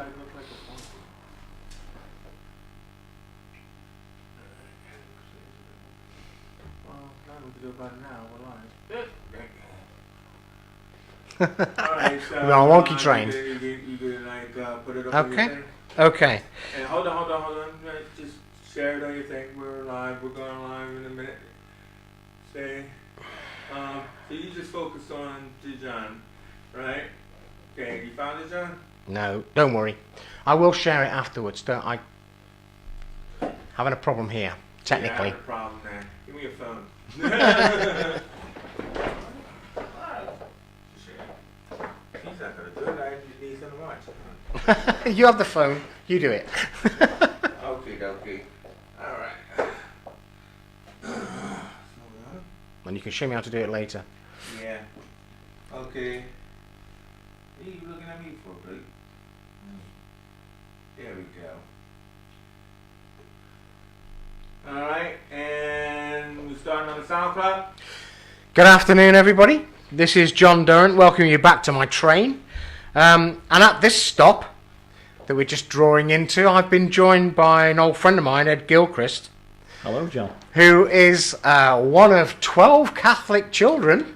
look like a phone. Well, nothing we can do about it now. We're live. Alright, so we're on a wonky train. You could like put it up on your Okay. thing. Okay. And hold on. Just share it on your thing. We're live. We're going live in a minute. Say, so you just focus on John, right? Okay, you found it, John? No, don't worry. I will share it afterwards. Don't I? Having a problem here, technically. Yeah, I have a problem there. Give me your phone. He's not gonna do it. I need him to watch. You have the phone. You do it. Okay. All right. And you can show me how to do it later. Yeah. Okay. What are you looking at me for, Blake? There we go. Alright, and we're starting on the SoundCloud. Good afternoon, everybody. This is John Durrant, welcoming you back to my train. And at this stop that we're just drawing into, I've been joined by an old friend of mine, Ed Gilchrist. Hello, John. Who is one of 12 Catholic children.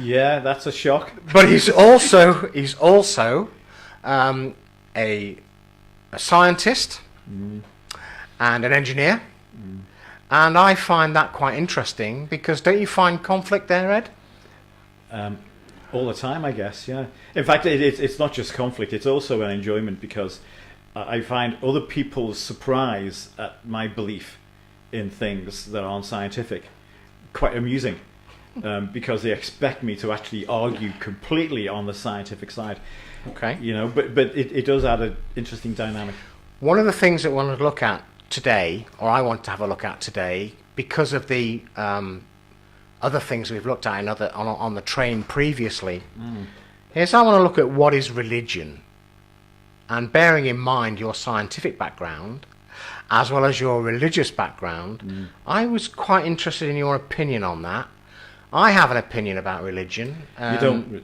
Yeah, that's a shock. But he's also a scientist and an engineer. And I find that quite interesting because don't you find conflict there, Ed? All the time, I guess, yeah. In fact, it's not just conflict, it's also an enjoyment because I find other people's surprise at my belief in things that aren't scientific quite amusing. Because they expect me to actually argue completely on the scientific side. Okay. You know, but it does add an interesting dynamic. One of the things that I want to look at today, or I want to have a look at today, because of the other things we've looked at on the train previously, is I want to look at what is religion. And bearing in mind your scientific background, as well as your religious background, I was quite interested in your opinion on that. I have an opinion about religion. You don't. You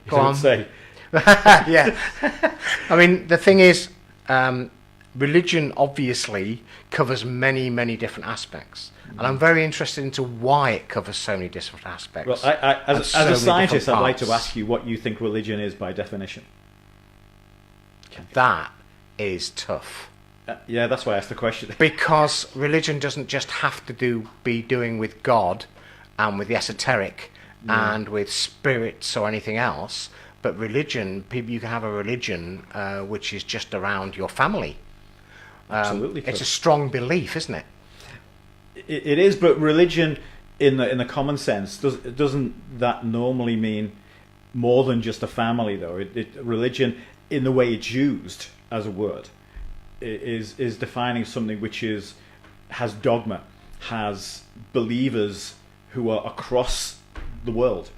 don't say. Yeah. I mean, the thing is, religion obviously covers many, many different aspects. And I'm very interested into why it covers so many different aspects. Well, as a scientist, I'd like to ask you what you think religion is by definition. That is tough. Yeah, that's why I asked the question. Because religion doesn't just have to be doing with God and with the esoteric and with spirits or anything else, but religion, you can have a religion which is just around your family. Absolutely, it's a strong belief, isn't it? It is, but religion, in the common sense, doesn't that normally mean more than just a family, though? Religion, in the way it's used as a word, is defining something which has dogma, has believers who are across the world.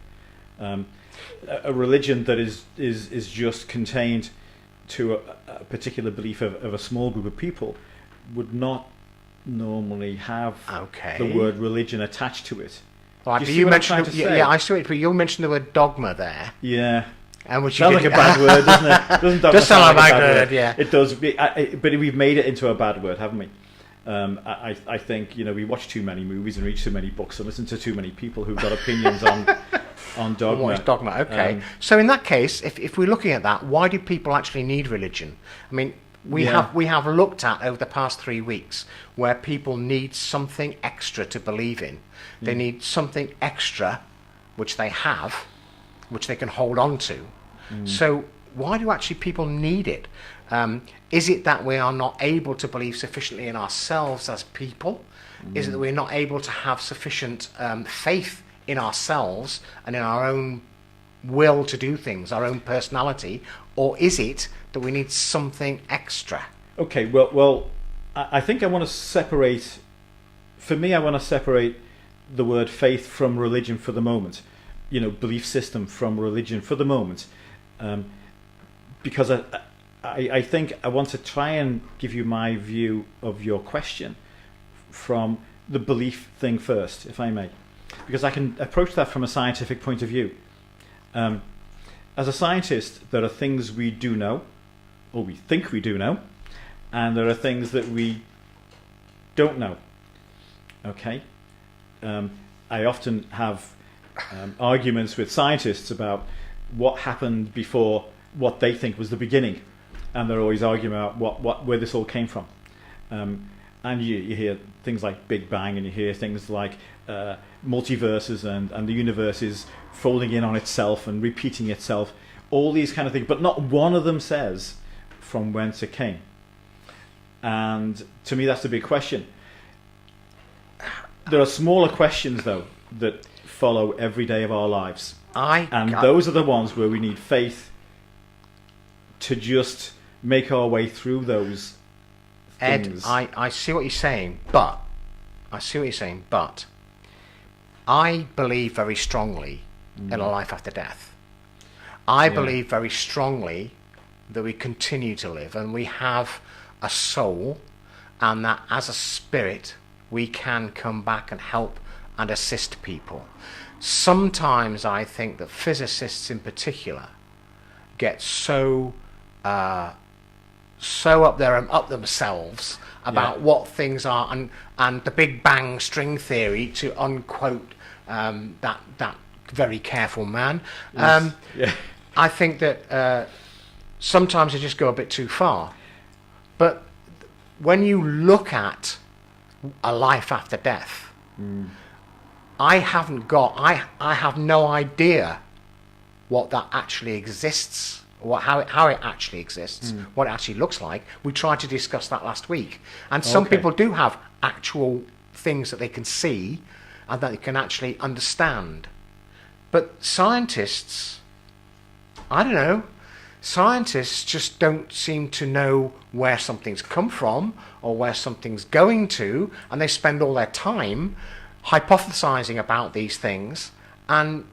A religion that is just contained to a particular belief of a small group of people would not normally have the word religion attached to it. Right, you see what I'm trying to say? Yeah, I see it, but you mentioned the word dogma there. Yeah. And which sounds like a bad word, doesn't it? Does sound like a bad word, yeah. It does, but we've made it into a bad word, haven't we? I think we watch too many movies and read too many books and listen to too many people who've got opinions on dogma. What is dogma? Okay. So in that case, if we're looking at that, why do people actually need religion? I mean, we have looked at over the past 3 weeks where people need something extra to believe in. They need something extra, which they have, which they can hold on to. So why do actually people need it? Is it that we are not able to believe sufficiently in ourselves as people? Is it that we're not able to have sufficient faith in ourselves and in our own will to do things, our own personality? Or is it that we need something extra? Okay, well, I think I want to separate... For me, I want to separate the word faith from religion for the moment. Belief system from religion for the moment. Because I think I want to try and give you my view of your question from the belief thing first, if I may. Because I can approach that from a scientific point of view. As a scientist, there are things we do know or we think we do know, and there are things that we don't know. Okay? I often have arguments with scientists about what happened before what they think was the beginning, and they're always arguing about where this all came from. And you hear things like Big Bang, and you hear things like multiverses, and the universe is folding in on itself and repeating itself, all these kind of things, but not one of them says from whence it came. And to me, that's the big question. There are smaller questions, though, that follow every day of our lives. Those are the ones where we need faith to just make our way through those things. Ed, I see what you're saying, but I believe very strongly in a life after death. I believe very strongly that we continue to live, and we have a soul, and that as a spirit we can come back and help and assist people. Sometimes I think that physicists in particular get so up themselves about what things are, and the Big Bang string theory, to unquote that very careful man. Yes. I think that sometimes they just go a bit too far. But when you look at a life after death, I have no idea what that actually exists, how it actually exists, what it actually looks like. We tried to discuss that last week, and some people do have actual things that they can see and that they can actually understand. But scientists, I don't know, scientists just don't seem to know where something's come from or where something's going to, and they spend all their time hypothesizing about these things and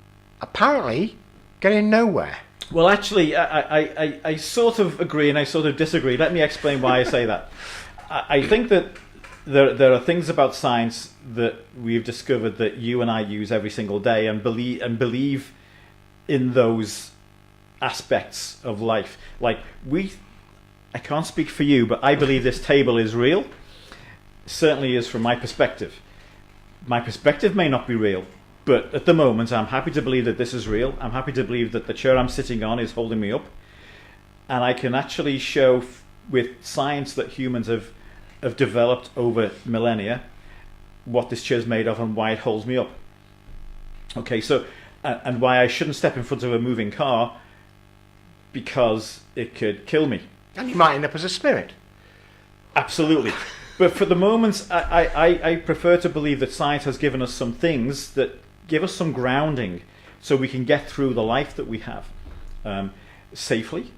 apparently getting nowhere. Well, actually, I sort of agree and I sort of disagree. Let me explain why I say that. I think that there are things about science that we've discovered that you and I use every single day and believe in those aspects of life. Like I can't speak for you, but I believe this table is real. Certainly is from my perspective. My perspective may not be real, but at the moment I'm happy to believe that this is real. I'm happy to believe that the chair I'm sitting on is holding me up. And I can actually show with science that humans have developed over millennia what this chair's made of and why it holds me up. Okay, so, and why I shouldn't step in front of a moving car because it could kill me. And you might end up as a spirit. Absolutely. But for the moment, I prefer to believe that science has given us some things that give us some grounding so we can get through the life that we have safely,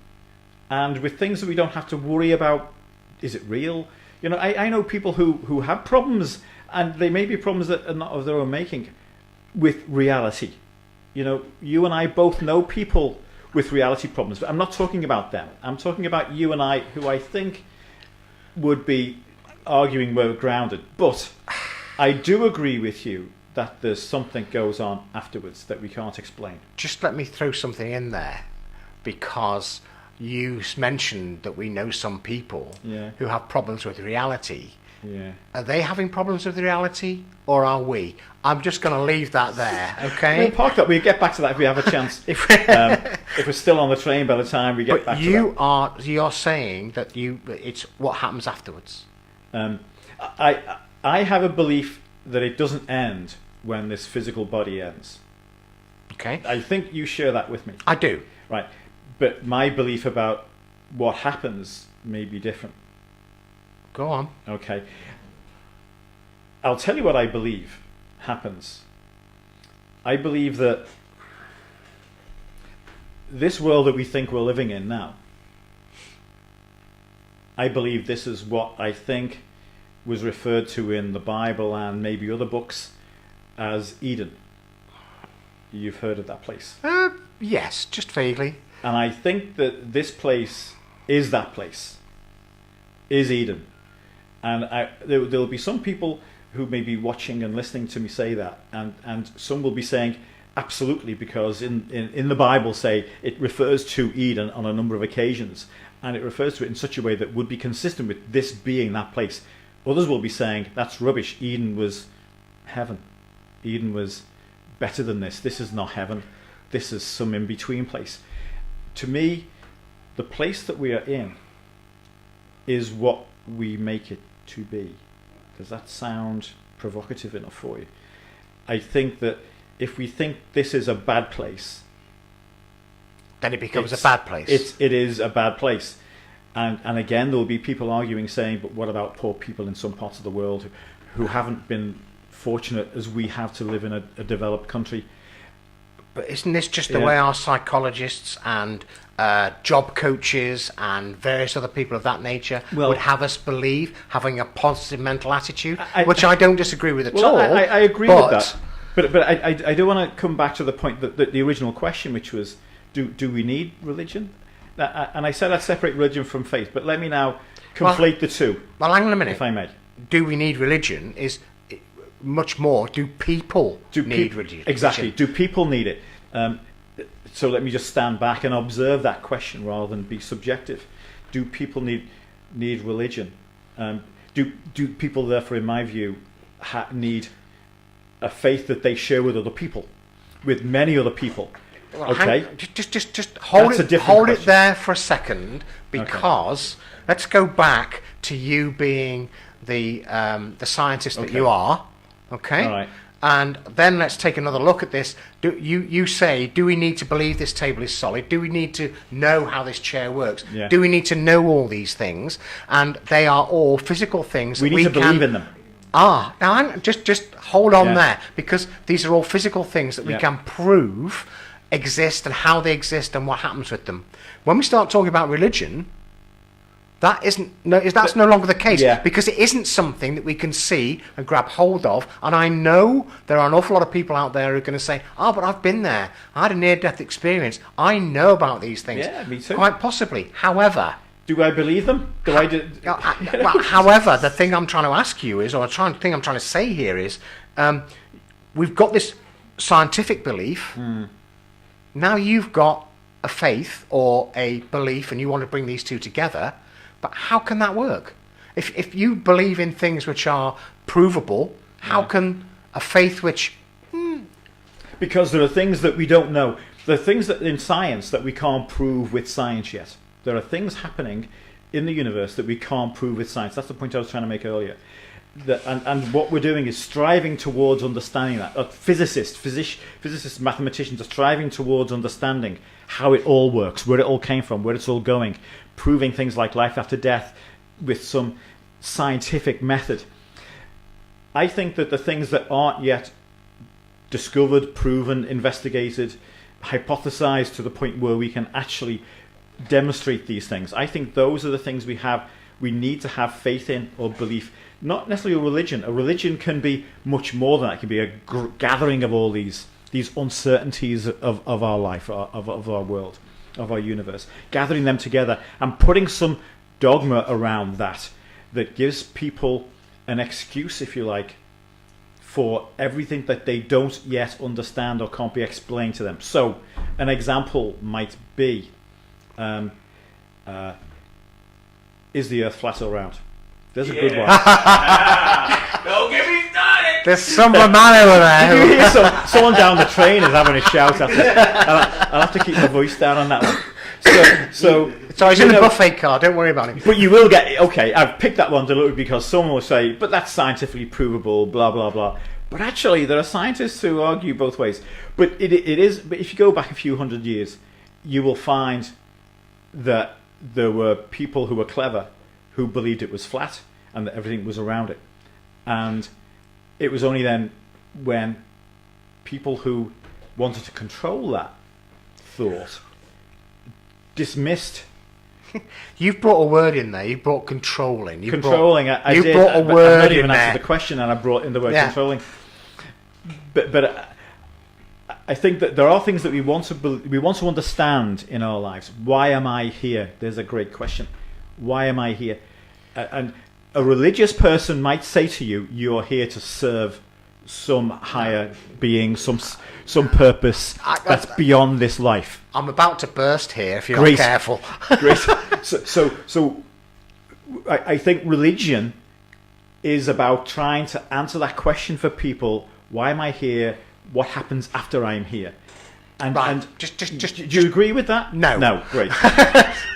and with things that we don't have to worry about. Is it real? You know, I know people who have problems, and they may be problems that are not of their own making, with reality. You know, you and I both know people with reality problems, but I'm not talking about them. I'm talking about you and I, who I think would be arguing we're grounded. But I do agree with you that there's something goes on afterwards that we can't explain. Just let me throw something in there, because you mentioned that we know some people who have problems with reality. Yeah. Are they having problems with reality, or are we? I'm just going to leave that there, okay? We'll park that. We'll get back to that if we have a chance. If we're still on the train by the time we get back to that. You're saying that it's what happens afterwards. I have a belief that it doesn't end when this physical body ends. Okay. I think you share that with me. I do. Right. But my belief about what happens may be different. Go on. Okay. I'll tell you what I believe happens. I believe that this world that we think we're living in now, I believe this is what I think was referred to in the Bible and maybe other books as Eden. You've heard of that place? Yes, just vaguely. And I think that this place is that place, is Eden. And there'll be some people who may be watching and listening to me say that, and some will be saying, absolutely, because in the Bible, say, it refers to Eden on a number of occasions. and it refers to it in such a way that would be consistent with this being that place. Others will be saying, that's rubbish. Eden was heaven. Eden was better than this. This is not heaven. This is some in-between place. To me, the place that we are in is what we make it to be. Does that sound provocative enough for you? I think that if we think this is a bad place, then it becomes a bad place. It is a bad place. And again, there will be people arguing, saying, but what about poor people in some parts of the world who haven't been fortunate as we have to live in a developed country? But isn't this just the way our psychologists and job coaches and various other people of that nature would have us believe, having a positive mental attitude, which I don't disagree with at all. I agree with that. But I do want to come back to the point that the original question, which was, do we need religion? And I said I'd separate religion from faith, but let me now conflate the two. Well, hang on a minute. If I may. Do we need religion is much more, do people need religion? Exactly. Do people need it? So let me just stand back and observe that question rather than be subjective. Do people need religion? Do people, therefore, in my view, need a faith that they share with other people, with many other people? Well, okay. Just hold it there for a second, because let's go back to you being the scientist that you are. Okay. All right. And then let's take another look at this. You say, do we need to believe this table is solid? Do we need to know how this chair works? Yeah. Do we need to know all these things? And they are all physical things. We need to believe in them. Now just hold on there, because these are all physical things that we can prove exist and how they exist and what happens with them. When we start talking about religion, that's no longer the case, because it isn't something that we can see and grab hold of. And I know there are an awful lot of people out there who are going to say, but I've been there. I had a near-death experience. I know about these things. Yeah, me too. Quite possibly. However... Do I believe them? However, the thing I'm trying to ask you is, or the thing I'm trying to say here is, we've got this scientific belief. Now you've got a faith or a belief, and you want to bring these two together. But how can that work? If you believe in things which are provable, how can a faith which... Because there are things that we don't know. There are things that in science that we can't prove with science yet. There are things happening in the universe that we can't prove with science. That's the point I was trying to make earlier. And what we're doing is striving towards understanding that. Physicists, mathematicians are striving towards understanding how it all works, where it all came from, where it's all going, proving things like life after death with some scientific method. I think that the things that aren't yet discovered, proven, investigated, hypothesized to the point where we can actually demonstrate these things, I think those are the things we need to have faith in or belief. Not necessarily a religion. A religion can be much more than that. It can be a gathering of all these uncertainties of our life, of our world, of our universe, gathering them together and putting some dogma around that gives people an excuse, if you like, for everything that they don't yet understand or can't be explained to them. So an example might be, is the earth flat or round? There's a good one. Don't get me started. There's some man over there. You hear someone down the train is having a shout at me. I'll have to keep my voice down on that one. So he's in the buffet car. Don't worry about him. But you will get... Okay, I've picked that one deliberately because someone will say, but that's scientifically provable, blah, blah, blah. But actually, there are scientists who argue both ways. But it is... But if you go back a few hundred years, you will find that there were people who were clever who believed it was flat and that everything was around it. And it was only then when people who wanted to control that thought dismissed... You've brought a word in there. You brought controlling. I did. Brought a word I've not in even there. answered the question, and I brought in the word controlling. But I think that there are things that we want to understand in our lives. Why am I here? There's a great question. Why am I here? And a religious person might say to you, "You're here to serve some higher being, some purpose that's beyond this life. I'm about to burst here if you're Great. not careful. Great. So I think religion is about trying to answer that question for people: why am I here? What happens after I'm here? And, Right. and Just do you agree with that? No. No. Great.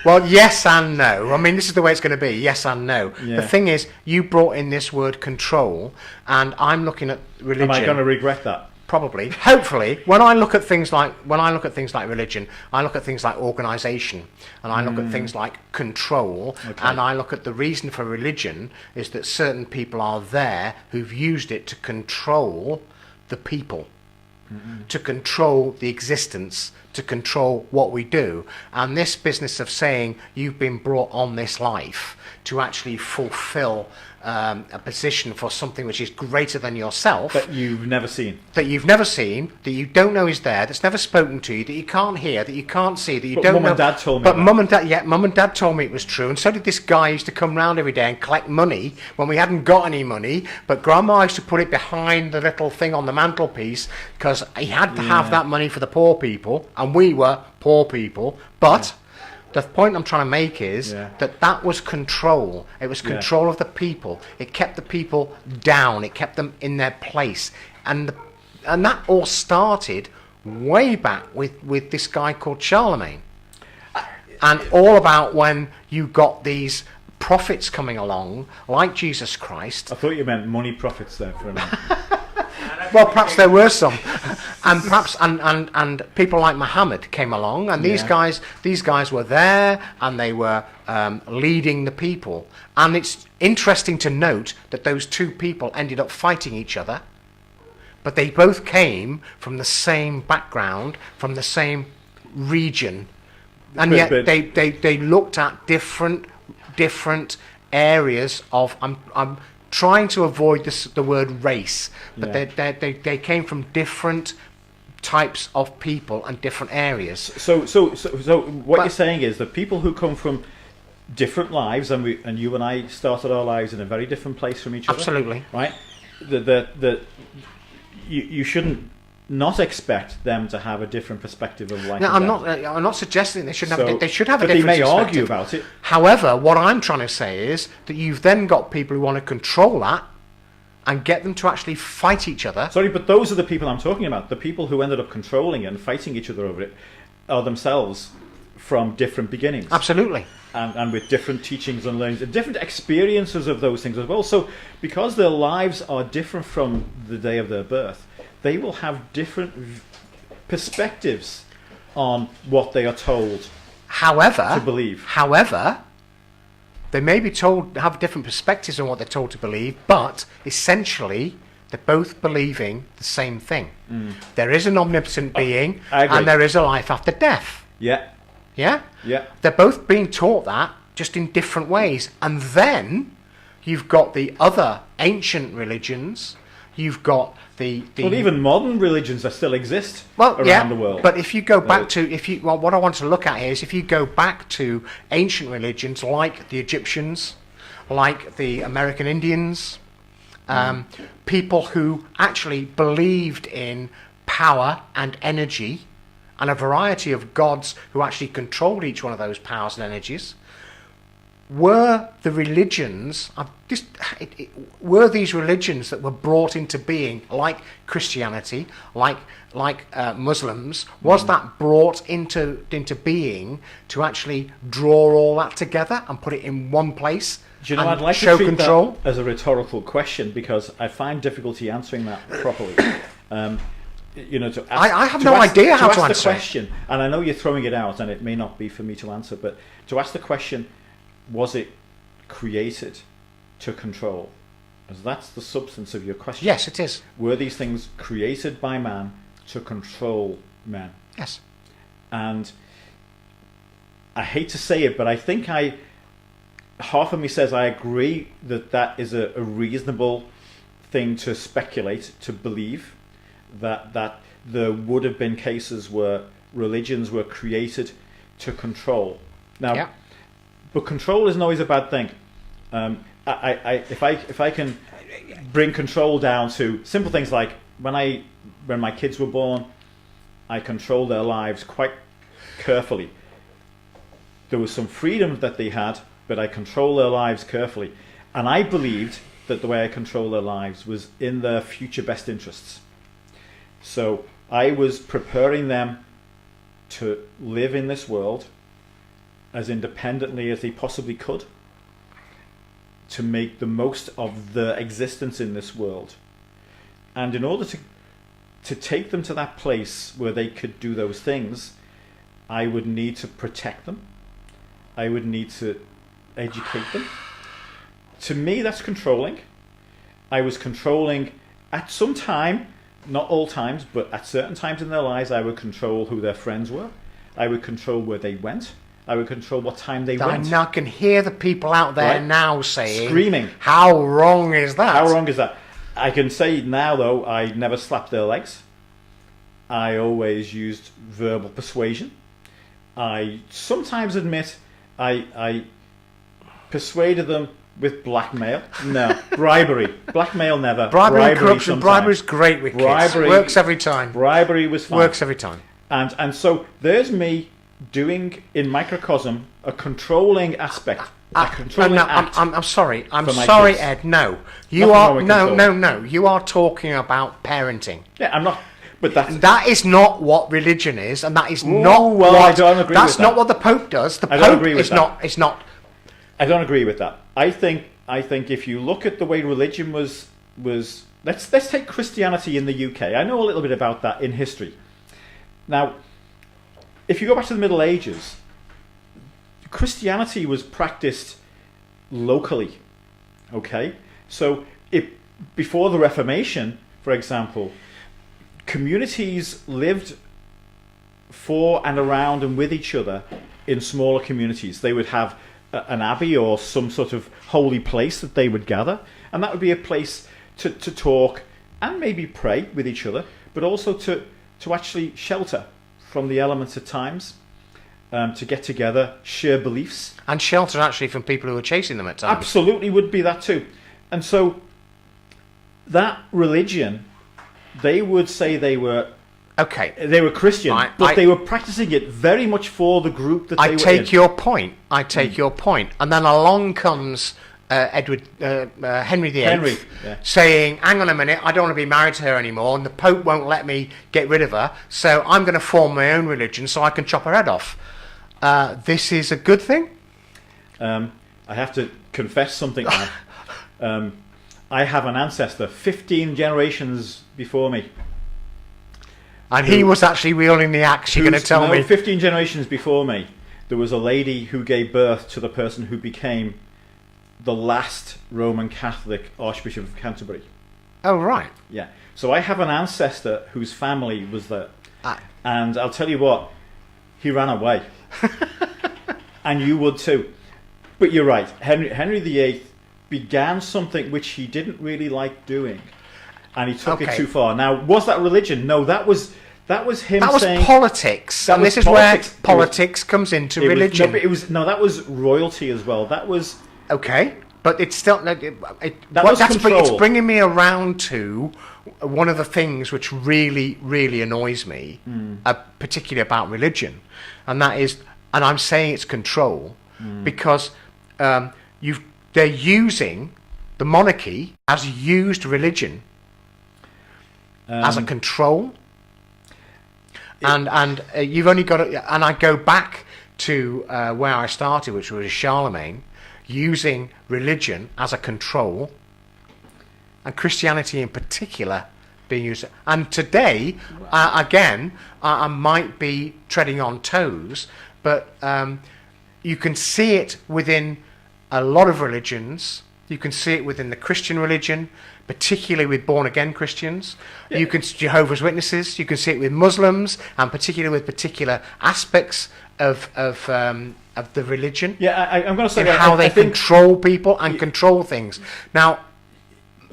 Well, yes and no. I mean, this is the way it's going to be. Yes and no. Yeah. The thing is, you brought in this word control, and I'm looking at religion. Am I going to regret that? Probably, hopefully. When I look at things like religion, I look at things like organisation, and I look at things like control, Okay. and I look at the reason for religion is that certain people are there who've used it to control the people, to control the existence, to control what we do. And this business of saying you've been brought on this life to actually fulfil a position for something which is greater than yourself, That you've never seen. that you've never seen, that you don't know is there, that's never spoken to you, that you can't hear, that you can't see, that you But don't know. Mum and Dad told me But that. Mum and Dad told me it was true, and so did this guy who used to come round every day and collect money when we hadn't got any money. But Grandma used to put it behind the little thing on the mantelpiece because he had to have that money for the poor people, and we were poor people. But the point I'm trying to make is that was control. It was control of the people. It kept the people down. It kept them in their place. And that all started way back with this guy called Charlemagne. And all about when you got these prophets coming along, like Jesus Christ. I thought you meant money profits there for a minute. Well, perhaps there were some, and perhaps and people like Muhammad came along, and these guys were there, and they were leading the people. And it's interesting to note that those two people ended up fighting each other, but they both came from the same background, from the same region, and yet they looked at different areas of. I'm trying to avoid the word race, but they came from different types of people and different areas. So what you're saying is that people who come from different lives, and you and I started our lives in a very different place from each other. Absolutely. Right? You shouldn't not expect them to have a different perspective of life. No, I'm not suggesting they should have. They should have a different But they may perspective. argue about it. However, what I'm trying to say is that you've then got people who want to control that and get them to actually fight each other. Sorry, but those are the people I'm talking about. The people who ended up controlling it and fighting each other over it are themselves from different beginnings. Absolutely. And with different teachings and learnings, and different experiences of those things as well. So because their lives are different from the day of their birth, they will have different perspectives on what they are told to believe. However, they may be told have different perspectives on what they're told to believe, but essentially they're both believing the same thing. There is an omnipotent being, I agree. and there is a life after death. Yeah. Yeah? Yeah. They're both being taught that, just in different ways. And then you've got the other ancient religions. You've got the Well, even modern religions that still exist around around the world. But if you go back what I want to look at here is if you go back to ancient religions like the Egyptians, like the American Indians, people who actually believed in power and energy, and a variety of gods who actually controlled each one of those powers and energies. Were the religions, were these religions that were brought into being, like Christianity, like Muslims, was that brought into being to actually draw all that together and put it in one place? Do you know, and I'd like show to treat control? that as a rhetorical question because I find difficulty answering that properly. I have no idea how to ask answer the it. question, and I know you're throwing it out, and it may not be for me to answer, but to ask the question, was it created to control? Because that's the substance of your question. Yes, it is. Were these things created by man to control men? Yes. And I hate to say it, but I think half of me says I agree that is a reasonable thing to speculate, to believe that there would have been cases where religions were created to control. Now, but control isn't always a bad thing. If I can bring control down to simple things like when my kids were born, I controlled their lives quite carefully. There was some freedom that they had, but I controlled their lives carefully. And I believed that the way I controlled their lives was in their future best interests. So I was preparing them to live in this world as independently as they possibly could, to make the most of their existence in this world. And in order to take them to that place where they could do those things, I would need to protect them. I would need to educate them. To me, that's controlling. I was controlling at some time, not all times, but at certain times in their lives, I would control who their friends were. I would control where they went. I would control what time they went. I can hear the people out there now saying, screaming, how wrong is that? How wrong is that? I can say now, though, I never slapped their legs. I always used verbal persuasion. I sometimes admit I persuaded them with blackmail. No, bribery. Blackmail never. Bribery, corruption. Bribery's great with kids. Works every time. Bribery was fine. Works every time. And so there's me doing in microcosm a controlling aspect. I'm sorry. I'm sorry, kids. Ed. No, you are no. You are talking about parenting. Yeah, I'm not. But that is not what religion is, and that is not what. I don't agree that's with that. not what the Pope does. The Pope don't agree with that. It's not. I don't agree with that. I think if you look at the way religion was let's take Christianity in the UK. I know a little bit about that in history. Now, if you go back to the Middle Ages, Christianity was practiced locally. Okay, so before the Reformation, for example, communities lived for and around and with each other in smaller communities. They would have an abbey or some sort of holy place that they would gather, and that would be a place to talk and maybe pray with each other, but also to actually shelter from the elements at times, to get together, share beliefs. And shelter actually from people who are chasing them at times. Absolutely would be that too. And so that religion, they would say they were they were Christian, but they were practicing it very much for the group that they were in. I take your point. And then along comes Henry VIII saying, hang on a minute, I don't want to be married to her anymore, and the Pope won't let me get rid of her, so I'm going to form my own religion so I can chop her head off. This is a good thing? I have to confess something now. I have an ancestor 15 generations before me. And he was actually wielding the axe, you're going to tell me? 15 generations before me, there was a lady who gave birth to the person who became the last Roman Catholic Archbishop of Canterbury. Oh, right. Yeah. So I have an ancestor whose family was there. And I'll tell you what, he ran away. And you would too. But you're right, Henry VIII began something which he didn't really like doing. And he took it too far. Now, was that religion? No, that was him saying... That was politics. And this is where politics comes into religion. That was royalty as well. That was... Okay, but it's still... It's bringing me around to one of the things which really, really annoys me, particularly about religion. And that is... And I'm saying it's control, because they're using... The monarchy has used religion as a control, and you've only got to, and I go back to where I started, which was Charlemagne, using religion as a control, and Christianity in particular being used. And today, again, I might be treading on toes, but you can see it within a lot of religions. You can see it within the Christian religion, particularly with born-again Christians. Yeah. You can Jehovah's Witnesses. You can see it with Muslims, and particularly with particular aspects of the religion. Yeah, I'm going to say how they control people and control things. Now,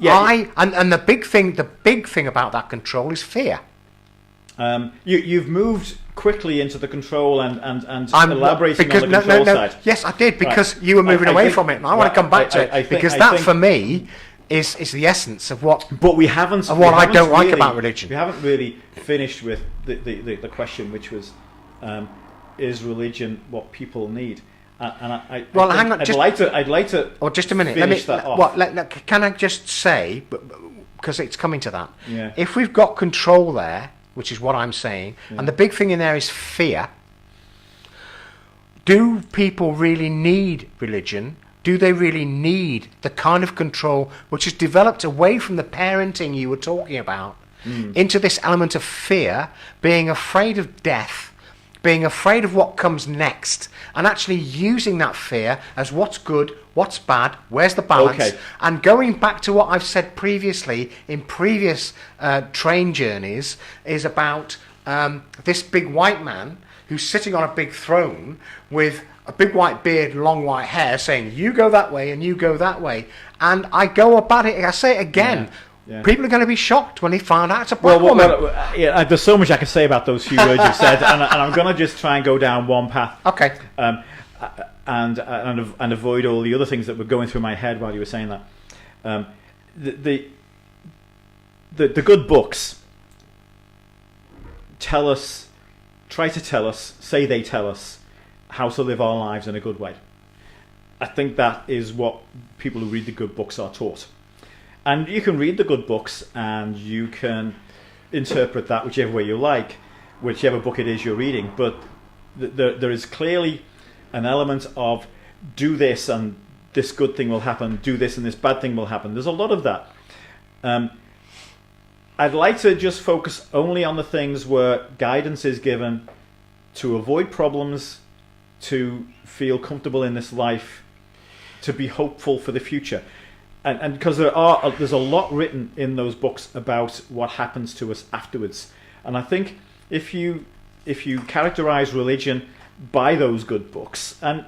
and the big thing about that control is fear. You've moved quickly into the control and I'm elaborating on the control side. Yes, I did, because you were moving away from it, and I want to come back to it, because that for me is the essence of what. But we haven't. Of what I don't like about religion. We haven't really finished with the question, which was, is religion what people need? Hang on. I'd like to. Or just a minute. Can I just say, because it's coming to that. Yeah. If we've got control there, which is what I'm saying, and the big thing in there is fear. Do people really need religion? Do they really need the kind of control which is developed away from the parenting you were talking about into this element of fear, being afraid of death, being afraid of what comes next, and actually using that fear as what's good, what's bad, where's the balance, and going back to what I've said previously in previous train journeys is about this big white man who's sitting on a big throne with a big white beard, long white hair, saying, you go that way and you go that way. And I go about it, I say it again, people are going to be shocked when they find out it's a black woman. There's so much I can say about those few words you've said, and I'm going to just try and go down one path. Okay. And avoid all the other things that were going through my head while you were saying that. The good books try to tell us, say they tell us, how to live our lives in a good way. I think that is what people who read the good books are taught. And you can read the good books and you can interpret that whichever way you like, whichever book it is you're reading. But there is clearly an element of do this and this good thing will happen, do this and this bad thing will happen. There's a lot of that. I'd like to just focus only on the things where guidance is given to avoid problems, to feel comfortable in this life, to be hopeful for the future. And because there's a lot written in those books about what happens to us afterwards. And I think if you characterize religion by those good books, and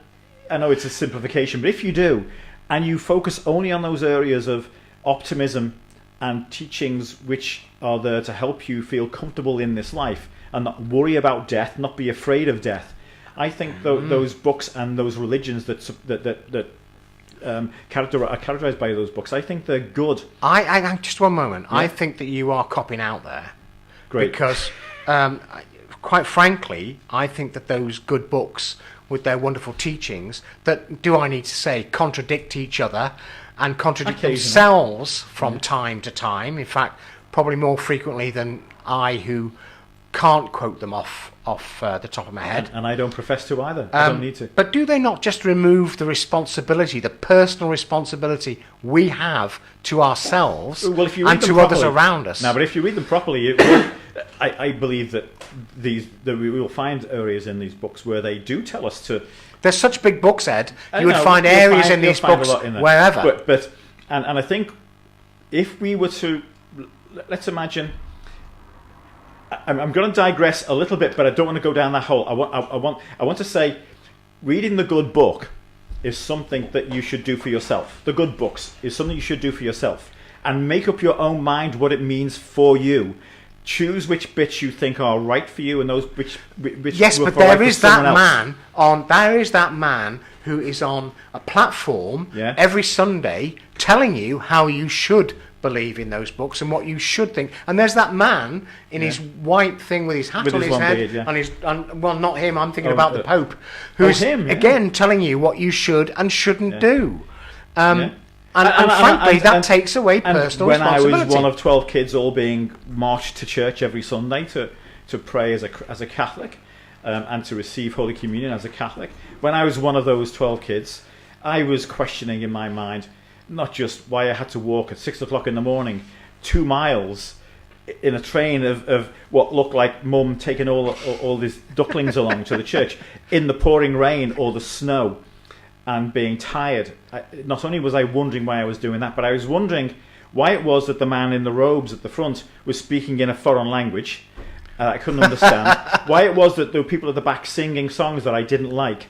I know it's a simplification, but if you do, and you focus only on those areas of optimism and teachings which are there to help you feel comfortable in this life and not worry about death, not be afraid of death, I think those books and those religions that are characterized by those books, I think they're good. I just one moment. Yeah. I think that you are copping out there. Great. Because, quite frankly, I think that those good books with their wonderful teachings that, do I need to say, contradict each other and contradict themselves from time to time. In fact, probably more frequently than I, who can't quote them off the top of my head. And I don't profess to either. I don't need to. But do they not just remove the responsibility, the personal responsibility we have to ourselves and to others around us? No, but if you read them properly, I believe that we will find areas in these books where they do tell us to. There's such big books, Ed. You would find areas in these books wherever. But I think if we were to, let's imagine. I'm going to digress a little bit, but I don't want to go down that hole. I want to say, reading the good book is something that you should do for yourself. The good books is something you should do for yourself, and make up your own mind what it means for you. Choose which bits you think are right for you, and those which yes, but there is that man on. There is that man who is on a platform every Sunday telling you how you should believe in those books and what you should think. And there's that man in his white thing with his hat on his head, and well, not him. I'm thinking about the Pope, who's again telling you what you should and shouldn't do. And frankly, that takes away personal responsibility. When I was one of 12 kids all being marched to church every Sunday to pray as a Catholic and to receive Holy Communion as a Catholic, when I was one of those 12 kids, I was questioning in my mind not just why I had to walk at 6 o'clock in the morning 2 miles in a train of what looked like mum taking all these ducklings along to the church in the pouring rain or the snow and being tired. Not only was I wondering why I was doing that, but I was wondering why it was that the man in the robes at the front was speaking in a foreign language I couldn't understand, why it was that there were people at the back singing songs that I didn't like,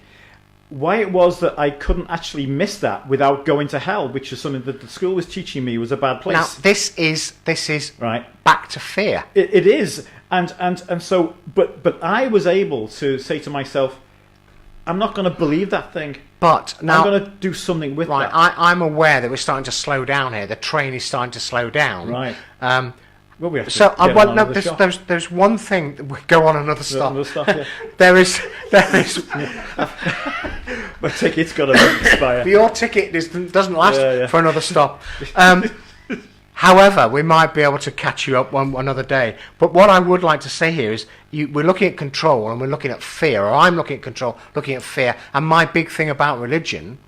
why it was that I couldn't actually miss that without going to hell, which is something that the school was teaching me was a bad place. Now, this is right back to fear. It is, And so, but I was able to say to myself, I'm not going to believe that thing. But now, I'm going to do something with right, that. I'm aware that we're starting to slow down here. The train is starting to slow down. Right. Well, we have to So get well, on no, another shop. there's one thing that we go on another stop. Another stop, yeah. there is. My ticket's got to expire. But your ticket doesn't last Yeah. for another stop. However, we might be able to catch you up one another day. But what I would like to say here is we're looking at control and we're looking at fear, or I'm looking at control, looking at fear. And my big thing about religion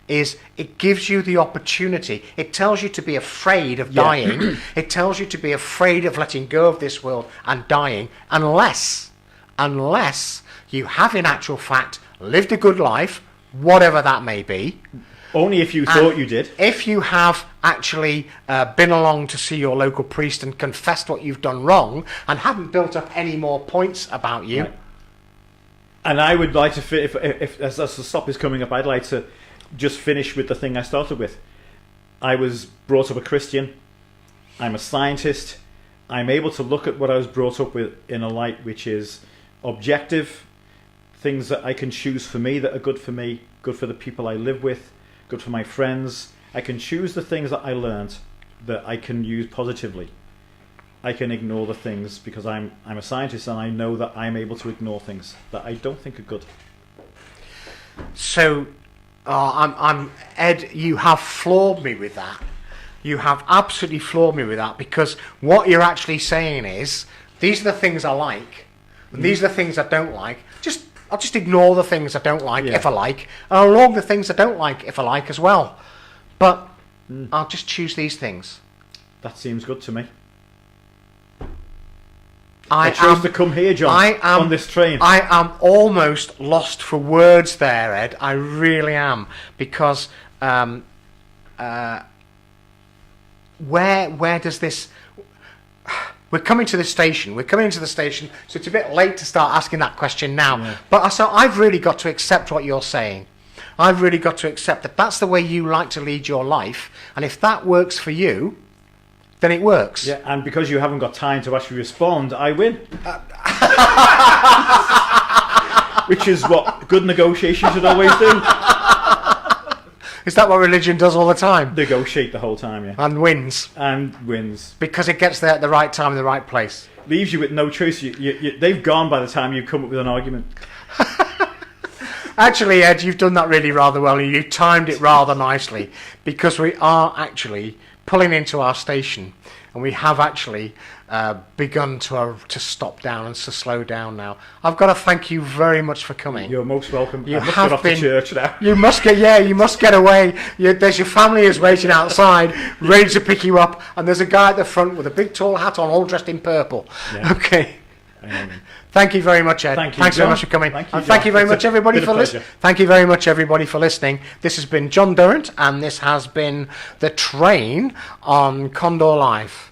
is it gives you the opportunity. It tells you to be afraid of dying. It tells you to be afraid of letting go of this world and dying, unless you have in actual fact lived a good life, whatever that may be. Only if you thought you did. If you have actually been along to see your local priest and confessed what you've done wrong and haven't built up any more points about you. Right. And I would like to, if as the stop is coming up, I'd like to just finish with the thing I started with. I was brought up a Christian. I'm a scientist. I'm able to look at what I was brought up with in a light which is objective. Things that I can choose for me that are good for me, good for the people I live with, good for my friends. I can choose the things that I learned that I can use positively. I can ignore the things because I'm a scientist and I know that I'm able to ignore things that I don't think are good. So, I'm Ed. You have floored me with that. You have absolutely floored me with that, because what you're actually saying is these are the things I like, and these are the things I don't like. I'll just ignore the things I don't like if I like, and I'll log the things I don't like if I like as well. But I'll just choose these things. That seems good to me. I chose to come here, John, on this train. I am almost lost for words there, Ed. I really am, because where does this? We're coming to the station. We're coming into the station, so it's a bit late to start asking that question now. Yeah. But so I've really got to accept what you're saying. I've really got to accept that that's the way you like to lead your life, and if that works for you, then it works. Yeah, and because you haven't got time to actually respond, I win. Which is what good negotiation should always do. Is that what religion does all the time? Negotiate the whole time, yeah. And wins. And wins. Because it gets there at the right time in the right place. Leaves you with no choice. They've gone by the time you come up with an argument. Actually, Ed, you've done that really rather well. You timed it rather nicely, because we are actually pulling into our station, and we have actually begun to stop down and to slow down now. I've got to thank you very much for coming. You're most welcome. You I must have get off been, to church now. You must get away. There's your family is waiting outside, ready to pick you up, and there's a guy at the front with a big tall hat on, all dressed in purple. Yeah. Okay. Thank you very much, Ed. Thanks very much for coming. Thank you very much, everybody, for listening. Thank you very much, everybody, for listening. This has been John Durrant, and this has been The Train on Condor Live.